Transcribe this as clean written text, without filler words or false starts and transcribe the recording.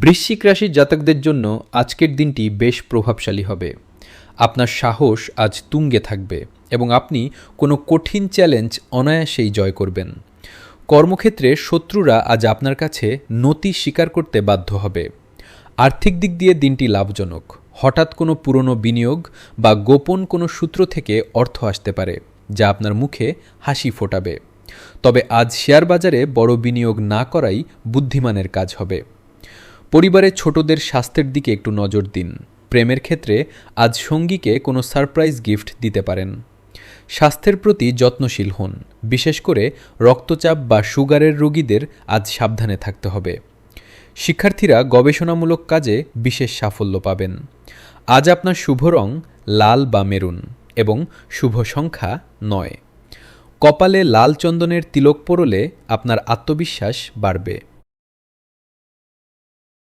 বৃশ্চিক রাশির জাতকদের জন্য আজকের দিনটি বেশ প্রভাবশালী হবে। আপনার সাহস আজ তুঙ্গে থাকবে এবং আপনি কোনো কঠিন চ্যালেঞ্জ অনায়াসেই জয় করবেন। কর্মক্ষেত্রে শত্রুরা আজ আপনার কাছে নতি স্বীকার করতে বাধ্য হবে। আর্থিক দিক দিয়ে দিনটি লাভজনক। হঠাৎ কোনো পুরনো বিনিয়োগ বা গোপন কোনো সূত্র থেকে অর্থ আসতে পারে, যা আপনার মুখে হাসি ফোটাবে। তবে আজ শেয়ার বাজারে বড় বিনিয়োগ না করাই বুদ্ধিমানের কাজ হবে। পরিবারের ছোটদের স্বাস্থ্যের দিকে একটু নজর দিন। প্রেমের ক্ষেত্রে আজ সঙ্গীকে কোনো সারপ্রাইজ গিফট দিতে পারেন। স্বাস্থ্যের প্রতি যত্নশীল হন, বিশেষ করে রক্তচাপ বা সুগারের রোগীদের আজ সাবধানে থাকতে হবে। শিক্ষার্থীরা গবেষণামূলক কাজে বিশেষ সাফল্য পাবেন। আজ আপনার শুভ রং লাল বা মেরুন এবং শুভ সংখ্যা 9। কপালে লাল চন্দনের তিলক পরলে আপনার আত্মবিশ্বাস বাড়বে।